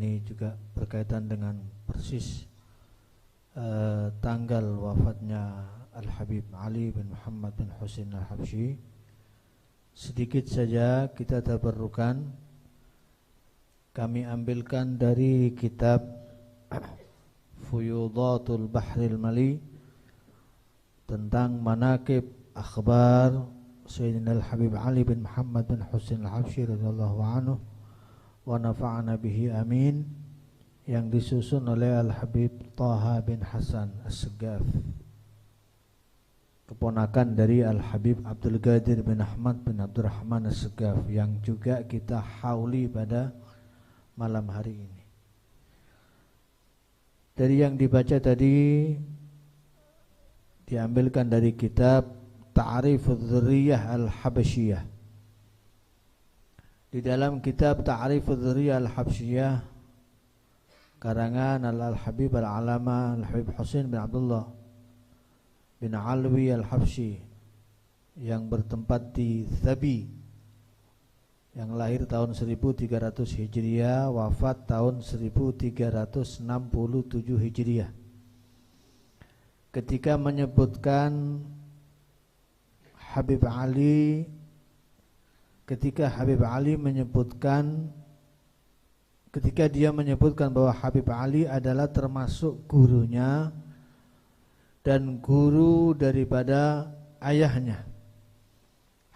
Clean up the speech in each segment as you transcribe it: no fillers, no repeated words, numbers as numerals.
Ini juga berkaitan dengan persis tanggal wafatnya Al-Habib Ali bin Muhammad bin Husain Al-Habsyi. Sedikit saja kita tabarrukan, kami ambilkan dari kitab Fuyudatul Bahril Mali tentang manaqib akhbar Sayyidina Al-Habib Ali bin Muhammad bin Husain Al-Habsyi radhiyallahu anhu wa nafa'ana bihi amin, yang disusun oleh Al-Habib Taha bin Hasan As-Segaf, keponakan dari Al-Habib Abdul Qadir bin Ahmad bin Abdurrahman As-Segaf, yang juga kita hauli pada malam hari ini. Dari yang dibaca tadi diambilkan dari kitab Ta'rifudz Dzurriyyah Al-Habasyiyah. Di dalam kitab Ta'rifudz Dzurriyyah Al-Habasyiyah karangan Al-Habib Al-Alama Al-Habib Husain bin Abdullah bin Alwi Al-Habsyi yang bertempat di Thabi, yang lahir tahun 1300 Hijriah, wafat tahun 1367 Hijriah. Ketika menyebutkan Habib Ali, ketika dia menyebutkan bahwa Habib Ali adalah termasuk gurunya dan guru daripada ayahnya,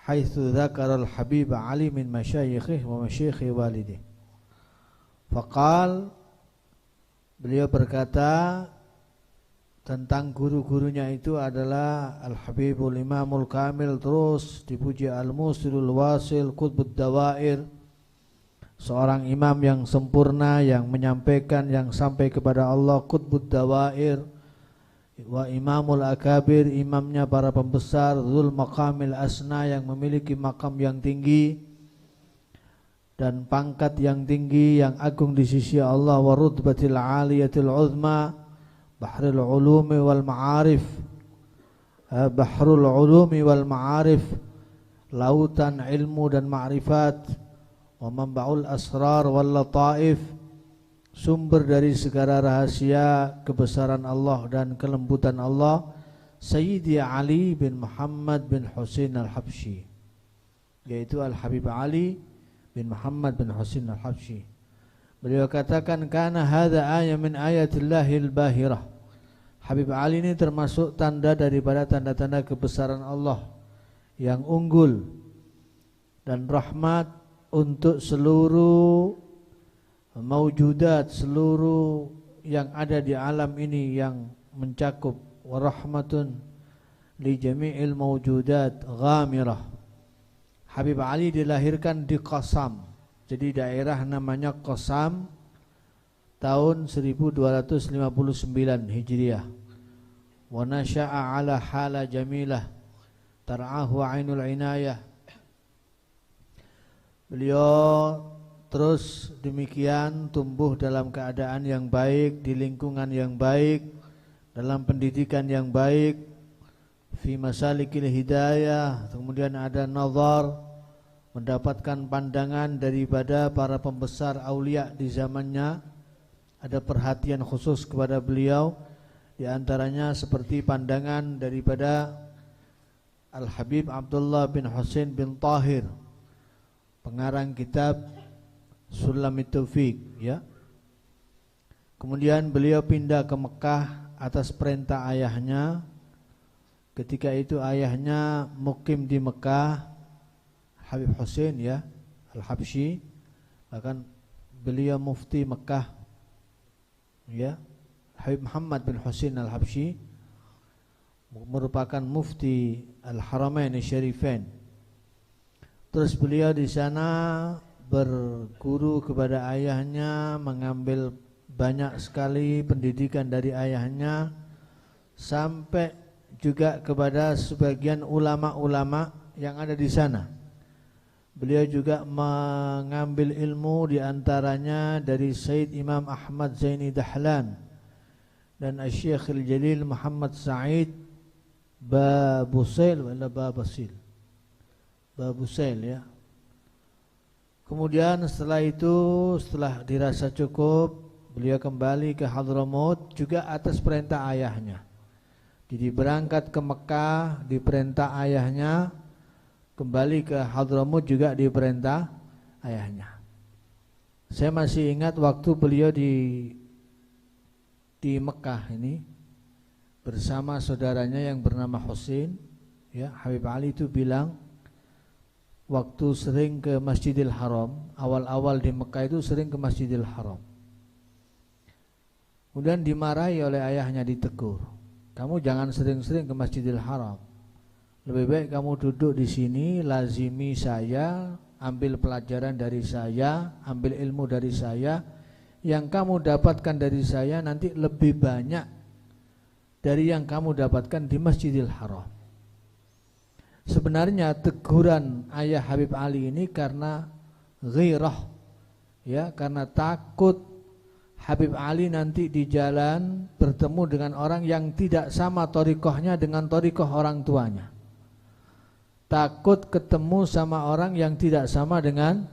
haitsu dzakara al-Habib Ali min masyayikhih wa masyayikhi walidih. Faqal, beliau berkata tentang guru-gurunya itu adalah Al-Habibul Imamul Kamil, terus dipuji Al-Musilul Wasil Qutbud Dawair, seorang imam yang sempurna, yang menyampaikan, yang sampai kepada Allah, Qutbud Dawair, wa Imamul Akabir, imamnya para pembesar, Dzul Maqamil Asna, yang memiliki makam yang tinggi dan pangkat yang tinggi, yang agung di sisi Allah, wa Rutbatil Aliyatil Uzma, Bahrul Ulumi wal Ma'arif, Bahrul Ulumi wal Ma'arif, lautan ilmu dan ma'rifat, wa Manba'ul Asrar wal Lataif, sumber dari segala rahasia kebesaran Allah dan kelembutan Allah, Sayyidi Ali bin Muhammad bin Husain Al-Habsyi, yaitu Al-Habib Ali bin Muhammad bin Husain Al-Habsyi. Beliau katakan, kana hadza ayat min ayatillahil bahirah. Habib Ali ini termasuk tanda daripada tanda-tanda kebesaran Allah yang unggul dan rahmat untuk seluruh maujudat, seluruh yang ada di alam ini, yang mencakup wa rahmatun li jami'il maujudat ghamirah. Habib Ali dilahirkan di Qasam, jadi daerah namanya Qasam, tahun 1259 Hijriah. Wa nasya'a ala hala jamilah tar'ahu ainul inayah. Beliau terus demikian tumbuh dalam keadaan yang baik, di lingkungan yang baik, dalam pendidikan yang baik, fi masalikil hidayah. Kemudian ada nazar, mendapatkan pandangan daripada para pembesar aulia di zamannya, ada perhatian khusus kepada beliau, di antaranya seperti pandangan daripada Al-Habib Abdullah bin Husain bin Tahir, pengarang kitab Sulamit Taufiq, ya. Kemudian beliau pindah ke Mekah atas perintah ayahnya. Ketika itu ayahnya mukim di Mekah, Habib Husain, ya, Al-Habsyi, bahkan beliau mufti Mekah, ya. Habib Muhammad bin Husain Al-Habsyi merupakan mufti Al-Haramain Syarifain. Terus beliau di sana berguru kepada ayahnya, mengambil banyak sekali pendidikan dari ayahnya, sampai juga kepada sebagian ulama-ulama yang ada di sana. Beliau juga mengambil ilmu di antaranya dari Sayyid Imam Ahmad Zaini Dahlan dan Asy-Syaikh Al-Jalil Muhammad Sa'id Babusail, ya. Kemudian setelah itu, setelah dirasa cukup, beliau kembali ke Hadramaut juga atas perintah ayahnya. Jadi berangkat ke Mekah diperintah ayahnya, kembali ke Hadramaut juga diperintah ayahnya. Saya masih ingat waktu beliau di Mekah ini bersama saudaranya yang bernama Husain, ya, Habib Ali itu bilang waktu sering ke Masjidil Haram, awal-awal di Mekah itu sering ke Masjidil Haram. Kemudian dimarahi oleh ayahnya, ditegur, kamu jangan sering-sering ke Masjidil Haram. Lebih baik kamu duduk di sini, lazimi saya, ambil pelajaran dari saya, ambil ilmu dari saya. Yang kamu dapatkan dari saya nanti lebih banyak dari yang kamu dapatkan di Masjidil Haram. Sebenarnya teguran ayah Habib Ali ini karena ghirah, ya, karena takut Habib Ali nanti di jalan bertemu dengan orang yang tidak sama thariqahnya dengan thariqah orang tuanya. Takut ketemu sama orang yang tidak sama dengan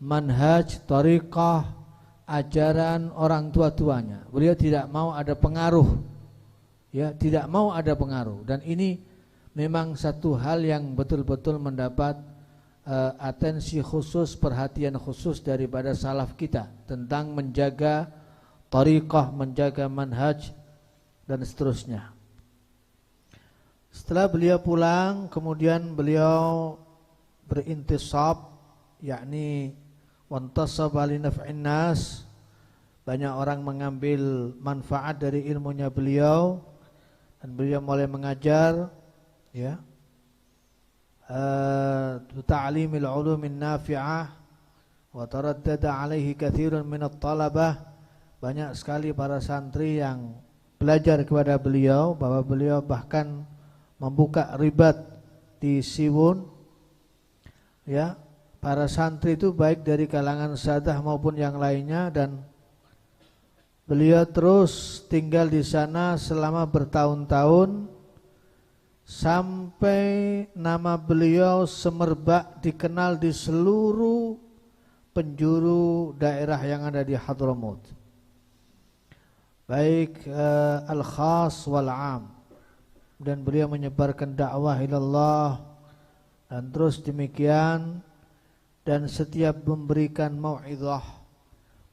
manhaj, thariqah, ajaran orang tua-tuanya. Beliau tidak mau ada pengaruh, ya, tidak mau ada pengaruh. Dan ini memang satu hal yang betul-betul mendapat atensi khusus, perhatian khusus daripada salaf kita tentang menjaga thariqah, menjaga manhaj dan seterusnya. Setelah beliau pulang, kemudian beliau berintisab, yakni wantasaba li naf'in nas. Banyak orang mengambil manfaat dari ilmunya beliau dan beliau mulai mengajar, ya, ta'limil ulumin nafi'ah wa taraddada alaihi katsirun minat talabah. Banyak sekali para santri yang belajar kepada beliau, bahwa beliau bahkan membuka ribat di Siwun, ya. Para santri itu baik dari kalangan sadah maupun yang lainnya, dan beliau terus tinggal di sana selama bertahun-tahun sampai nama beliau semerbak dikenal di seluruh penjuru daerah yang ada di Hadramaut, baik al-khas wal-am. Dan beliau menyebarkan dakwah ilallah, dan terus demikian, dan setiap memberikan mau'izah,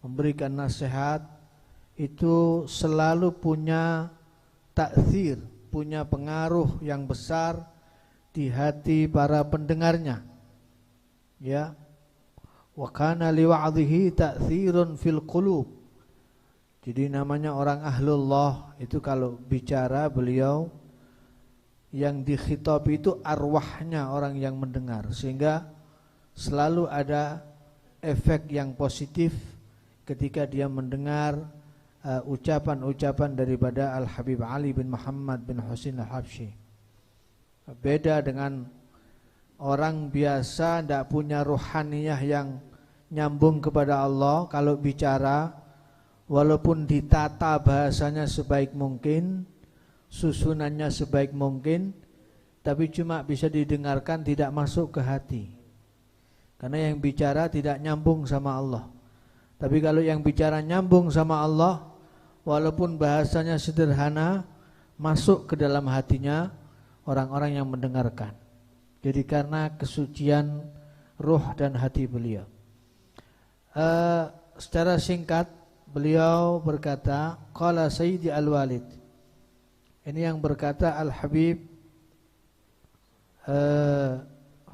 memberikan nasihat, itu selalu punya ta'thir, punya pengaruh yang besar di hati para pendengarnya, ya. Wa kana liwa'dhihi ta'thirun fil qulub. Jadi namanya orang ahlullah itu kalau bicara, beliau yang dikhitab itu arwahnya orang yang mendengar, sehingga selalu ada efek yang positif ketika dia mendengar ucapan-ucapan daripada Al-Habib Ali bin Muhammad bin Husain Al-Habsyi. Beda dengan orang biasa, tidak punya ruhaniyah yang nyambung kepada Allah. Kalau bicara, walaupun ditata bahasanya sebaik mungkin, susunannya sebaik mungkin, tapi cuma bisa didengarkan, tidak masuk ke hati, karena yang bicara tidak nyambung sama Allah. Tapi kalau yang bicara nyambung sama Allah, walaupun bahasanya sederhana, masuk ke dalam hatinya orang-orang yang mendengarkan. Jadi karena kesucian ruh dan hati beliau. Secara singkat beliau berkata, qala Sayyidi Al-Walid. Ini yang berkata Al-Habib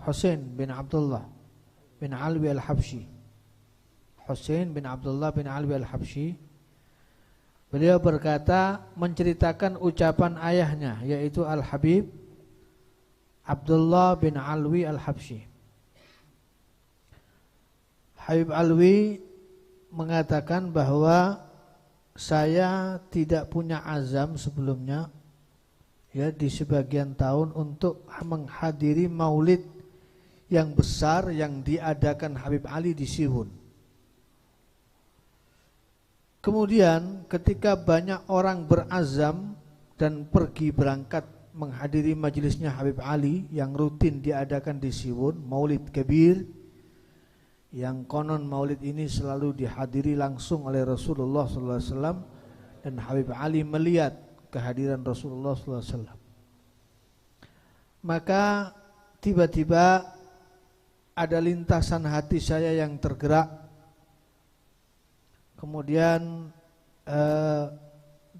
Husain bin Abdullah bin Alwi Al-Habsyi. Husain bin Abdullah bin Alwi Al-Habsyi. Beliau berkata, menceritakan ucapan ayahnya, yaitu Al-Habib Abdullah bin Alwi Al-Habsyi. Habib Alwi mengatakan bahwa saya tidak punya azam sebelumnya, ya, di sebagian tahun untuk menghadiri maulid yang besar yang diadakan Habib Ali di Siwun. Kemudian ketika banyak orang berazam dan pergi berangkat menghadiri majelisnya Habib Ali yang rutin diadakan di Siwun, maulid kabir, yang konon maulid ini selalu dihadiri langsung oleh Rasulullah SAW, dan Habib Ali melihat kehadiran Rasulullah SAW. Maka tiba-tiba ada lintasan hati saya yang tergerak. Kemudian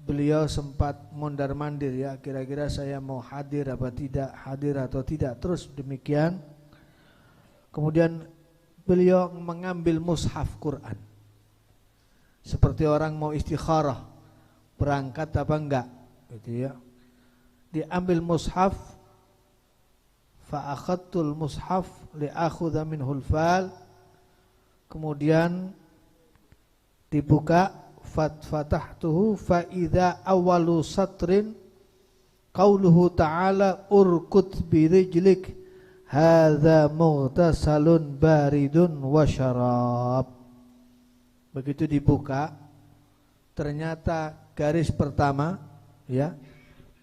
beliau sempat mondar-mandir, ya, kira-kira saya mau hadir apa tidak, hadir atau tidak, terus demikian. Kemudian beliau mengambil mushaf Quran seperti orang mau istikharah, berangkat apa enggak, gitu ya. Diambil mushaf, fa akhadtul mushaf li akhudha minhul fal, kemudian dibuka, fatahtuhu fa idza awwalu satrin qauluhu ta'ala urkut bi rijlik hadza mughtasalun baridun wa syarab. Begitu dibuka, ternyata garis pertama, ya,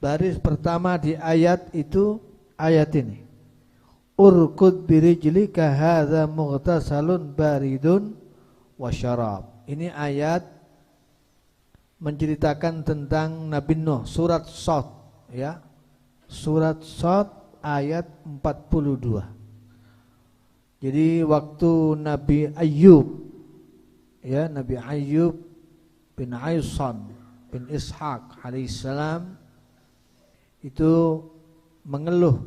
baris pertama di ayat itu ayat ini, urkud birijlika hadza mughtasalun baridun wa syarab. Ini ayat menceritakan tentang Nabi Nuh, surat Shad, ya, surat Shad ayat 42. Jadi waktu Nabi Ayyub, ya, Nabi Ayyub bin Aysan bin Ishaq alaihissalam itu mengeluh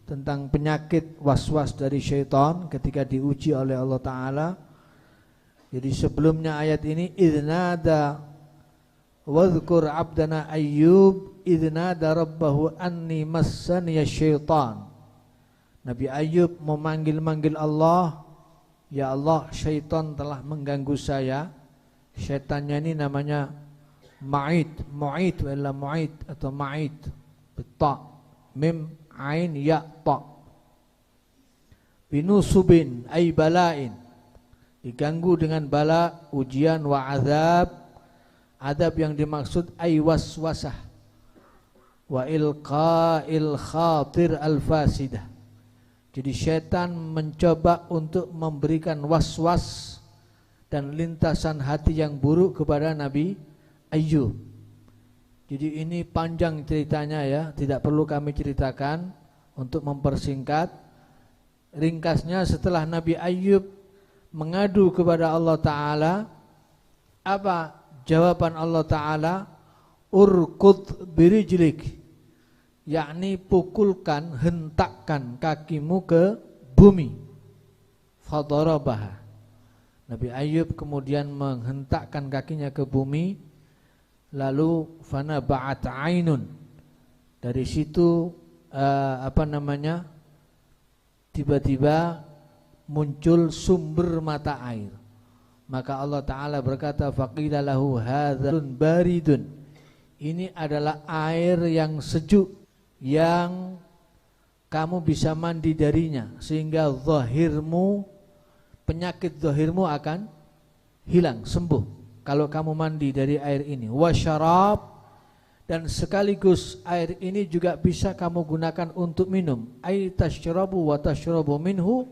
tentang penyakit was-was dari syaitan ketika diuji oleh Allah Ta'ala. Jadi sebelumnya ayat ini, idnada wadhkur abdana Ayyub idnada rabbahu anni massaniya syaitan. Nabi Ayyub memanggil-manggil Allah, ya Allah, syaitan telah mengganggu saya. Syaitannya ini namanya Ma'id, Mu'id atau Ma'id, beta, mim, ain, ya, ta. Binusubin ay bala'in, diganggu dengan bala, ujian, wa azab. Adab yang dimaksud ay waswasah, wa ilqa'il khatir al-fasidah. Jadi syaitan mencoba untuk memberikan was-was dan lintasan hati yang buruk kepada Nabi Ayyub. Jadi ini panjang ceritanya, ya, tidak perlu kami ceritakan. Untuk mempersingkat, ringkasnya, setelah Nabi Ayyub mengadu kepada Allah Ta'ala, apa jawaban Allah Ta'ala? Urkud birijlik, yakni pukulkan, hentakkan kakimu ke bumi. Fadarabaha. Nabi Ayyub kemudian menghentakkan kakinya ke bumi, lalu fana ba'at ainun. Dari situ tiba-tiba muncul sumber mata air. Maka Allah Ta'ala berkata, faqila lahu hadzal baridun. Ini adalah air yang sejuk, yang kamu bisa mandi darinya, sehingga zahirmu, penyakit zahirmu akan hilang, sembuh kalau kamu mandi dari air ini. Wa syarab, dan sekaligus air ini juga bisa kamu gunakan untuk minum. Ay tashrabu wa tashrabu minhu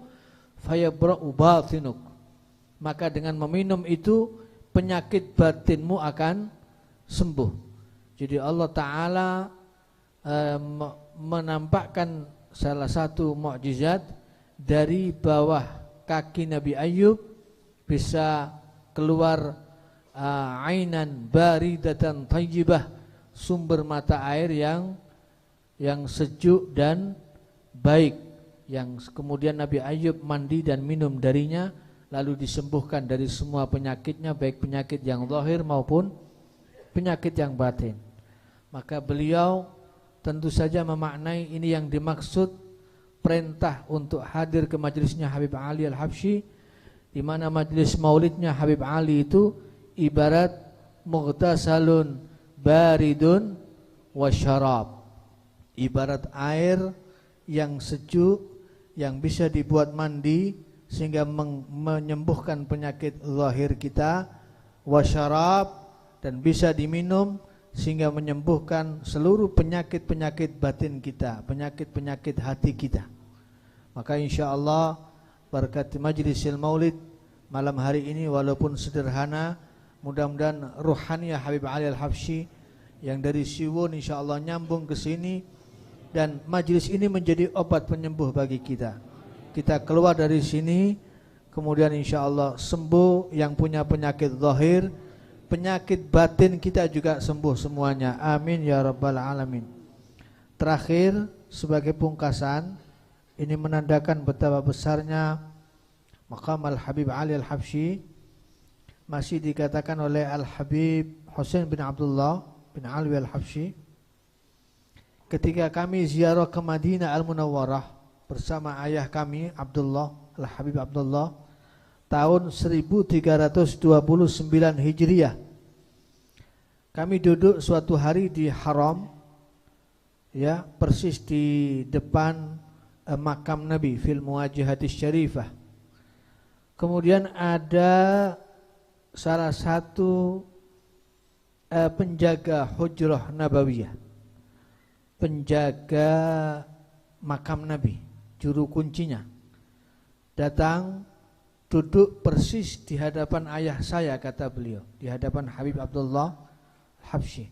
fayabra'u batinuk. Maka dengan meminum itu penyakit batinmu akan sembuh. Jadi Allah Ta'ala menampakkan salah satu mukjizat, dari bawah kaki Nabi Ayyub bisa keluar ainan baridatan thayyibah, sumber mata air yang sejuk dan baik, yang kemudian Nabi Ayyub mandi dan minum darinya, lalu disembuhkan dari semua penyakitnya, baik penyakit yang zahir maupun penyakit yang batin. Maka beliau tentu saja memaknai ini yang dimaksud perintah untuk hadir ke majelisnya Habib Ali Al-Habsyi, di mana majelis maulidnya Habib Ali itu ibarat mughtasalun baridun wasyarab, ibarat air yang sejuk yang bisa dibuat mandi sehingga menyembuhkan penyakit zahir kita, wasyarab, dan bisa diminum sehingga menyembuhkan seluruh penyakit-penyakit batin kita, penyakit-penyakit hati kita. Maka insyaallah berkat majlisil maulid malam hari ini walaupun sederhana, mudah-mudahan ruhaniyah Habib Ali Al-Habsyi yang dari Siwon insyaallah nyambung ke sini, dan majlis ini menjadi obat penyembuh bagi kita. Kita keluar dari sini kemudian insyaallah sembuh, yang punya penyakit zahir, penyakit batin kita juga sembuh semuanya. Amin ya rabbal alamin. Terakhir sebagai pungkasan, ini menandakan betapa besarnya maqam Al-Habib Ali Al-Habsyi. Masih dikatakan oleh Al-Habib Husain bin Abdullah bin Alwi Al-Habsyi, ketika kami ziarah ke Madinah Al-Munawwarah bersama ayah kami Abdullah, Al-Habib Abdullah, tahun 1329 Hijriah. Kami duduk suatu hari di Haram, ya, persis di depan makam Nabi fil muwajihatis syarifah. Kemudian ada salah satu penjaga hujrah nabawiyah, penjaga makam Nabi, juru kuncinya, datang duduk persis di hadapan ayah saya, kata beliau, di hadapan Habib Abdullah Habsyi.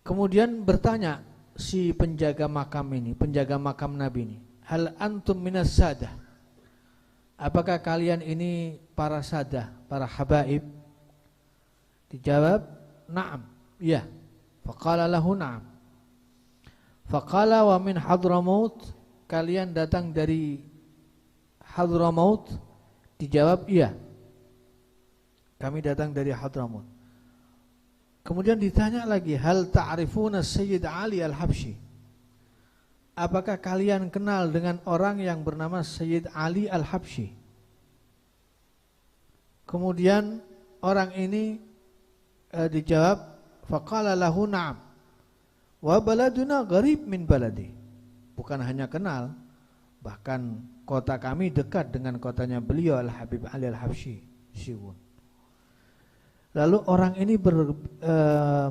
Kemudian bertanya si penjaga makam ini, penjaga makam Nabi ini, hal antum minas sadah, apakah kalian ini para sadah, para habaib? Dijawab, na'am, iya. Faqala lahu na'am. Faqala wa min Hadramaut, kalian datang dari Hadramaut? Dijawab, iya, kami datang dari Hadramaut. Kemudian ditanya lagi, hal ta'rifuna Sayyid Ali Al-Habsyi, apakah kalian kenal dengan orang yang bernama Sayyid Ali Al-Habsyi? Kemudian orang ini dijawab, faqala lahu na'am wa baladuna gharib min baladi, bukan hanya kenal, bahkan kota kami dekat dengan kotanya beliau Al-Habib Ali Al-Habsyi Siwon. Lalu orang ini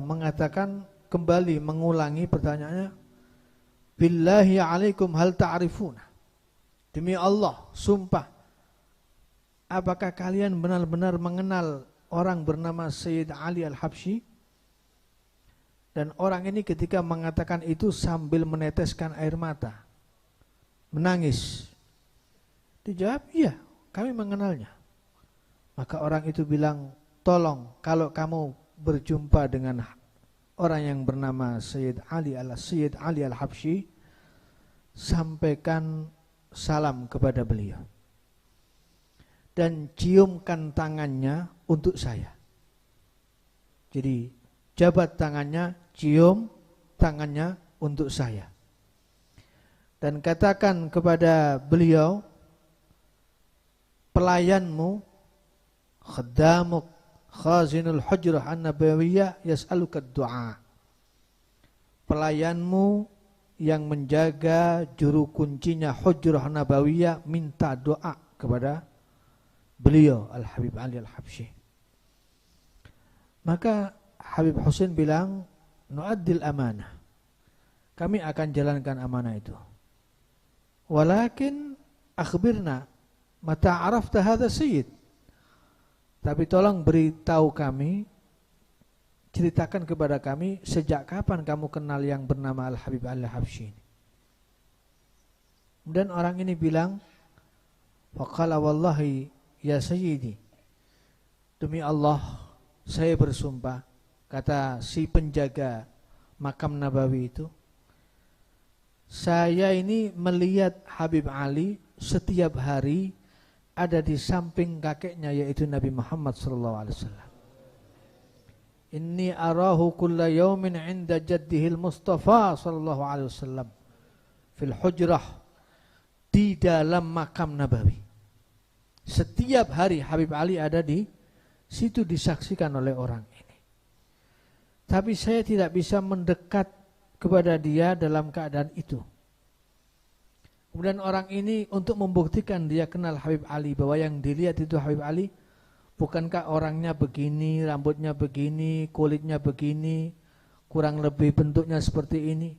mengatakan kembali, mengulangi pertanyaannya, billahi alaikum hal ta'rifuna, demi Allah sumpah, apakah kalian benar-benar mengenal orang bernama Sayyid Ali Al-Habsyi? Dan orang ini ketika mengatakan itu sambil meneteskan air mata, menangis. Dijawab, iya, kami mengenalnya. Maka orang itu bilang, tolong kalau kamu berjumpa dengan orang yang bernama Sayyid Ali Al-Habsyi, sampaikan salam kepada beliau dan ciumkan tangannya untuk saya. Jadi jabat tangannya, cium tangannya untuk saya, dan katakan kepada beliau, pelayanmu, khaddamuk Khazinul Hujrah An-Nabawiyah yas'aluka du'a, pelayanmu yang menjaga juru kuncinya Hujrah Nabawiyah minta doa kepada beliau Al-Habib Ali Al-Habsyi. Maka Habib Husain bilang, nu'addil amanah, kami akan jalankan amanah itu. Walakin akhbirna mata arafta hadha sayyid, tapi tolong beritahu kami, ceritakan kepada kami, sejak kapan kamu kenal yang bernama Al-Habib Al-Habsyi ini? Dan orang ini bilang, faqala wallahi ya sayyidi, demi Allah saya bersumpah, kata si penjaga makam Nabawi itu, saya ini melihat Habib Ali setiap hari ada di samping kakeknya, yaitu Nabi Muhammad SAW. Inni arahu kulla yawmin inda jaddihil Mustafa SAW fil hujrah, di dalam makam Nabawi. Setiap hari Habib Ali ada di situ, disaksikan oleh orang ini. Tapi saya tidak bisa mendekat kepada dia dalam keadaan itu. Kemudian orang ini untuk membuktikan dia kenal Habib Ali, bahwa yang dilihat itu Habib Ali, bukankah orangnya begini, rambutnya begini, kulitnya begini, kurang lebih bentuknya seperti ini.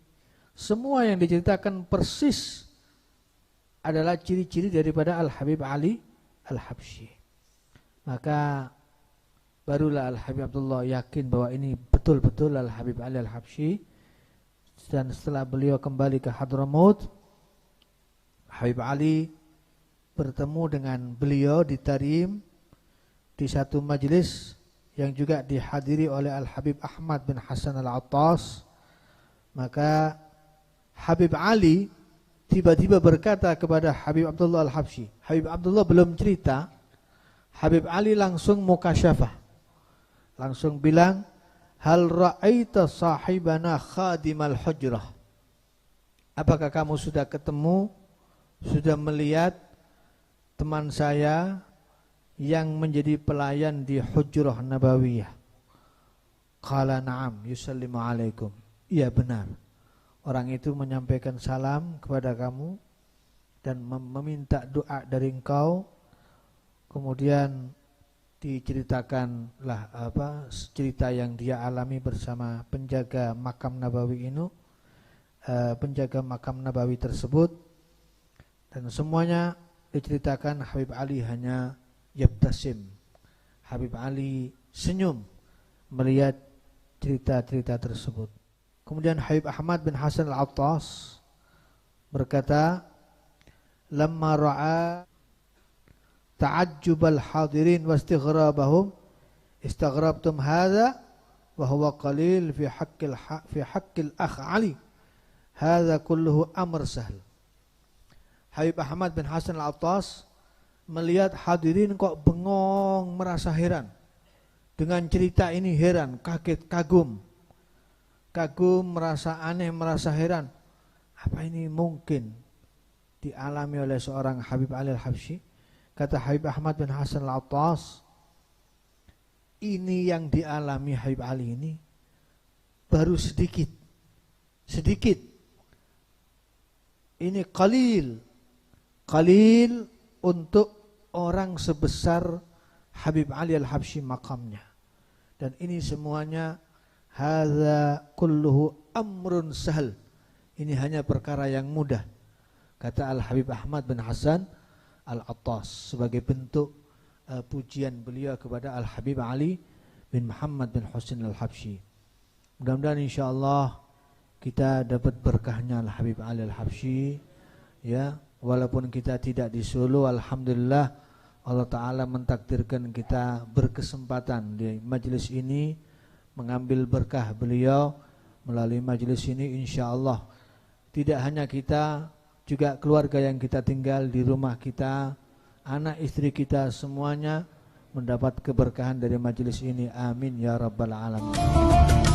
Semua yang diceritakan persis adalah ciri-ciri daripada Al-Habib Ali Al-Habsyi. Maka barulah Al-Habib Abdullah yakin bahwa ini betul-betul Al-Habib Ali Al-Habsyi. Dan setelah beliau kembali ke Hadramaut, Habib Ali bertemu dengan beliau di Tarim di satu majelis yang juga dihadiri oleh Al-Habib Ahmad bin Hasan Al-Attas. Maka Habib Ali tiba-tiba berkata kepada Habib Abdullah Al-Habsyi. Habib Abdullah belum cerita, Habib Ali langsung mukasyafah, langsung bilang, hal ra'aita sahibana khadimal hujrah. Apakah kamu sudah ketemu, sudah melihat teman saya yang menjadi pelayan di Hujrah Nabawiyah? Qala na'am yusallimu alaikum. Iya benar, orang itu menyampaikan salam kepada kamu dan meminta doa dari engkau. Kemudian diceritakanlah cerita yang dia alami bersama penjaga makam Nabawi ini, penjaga makam Nabawi tersebut, dan semuanya diceritakan. Habib Ali hanya yabtasim, Habib Ali senyum melihat cerita-cerita tersebut. Kemudian Habib Ahmad bin Hasan Al-Attas berkata, lamma ra'a ta'ajjubal hadirin wa istighrabahum istaghrabtum hadha wa huwa qalil fi haqqil akh Ali, hadha kulluhu amr sahl. Habib Ahmad bin Hasan Al-Attas melihat hadirin kok bengong, merasa heran dengan cerita ini, heran, kaget, kagum, merasa aneh, merasa heran. Apa ini mungkin dialami oleh seorang Habib Ali Al-Habsyi? Kata Habib Ahmad bin Hasan Al-Attas, ini yang dialami Habib Ali ini baru sedikit. Ini qalil untuk orang sebesar Habib Ali Al-Habsyi makamnya. Dan ini semuanya hadza kulluhu amrun sahl. Ini hanya perkara yang mudah, kata Al-Habib Ahmad bin Hasan Al-Attas sebagai bentuk pujian beliau kepada Al-Habib Ali bin Muhammad bin Husain Al-Habsyi. Mudah-mudahan insyaallah kita dapat berkahnya Al-Habib Ali Al-Habsyi, ya, walaupun kita tidak di Solo, alhamdulillah Allah Ta'ala mentakdirkan kita berkesempatan di majelis ini mengambil berkah beliau. Melalui majelis ini insyaallah tidak hanya kita, juga keluarga yang kita tinggal di rumah kita, anak istri kita, semuanya mendapat keberkahan dari majelis ini. Amin ya rabbal alamin.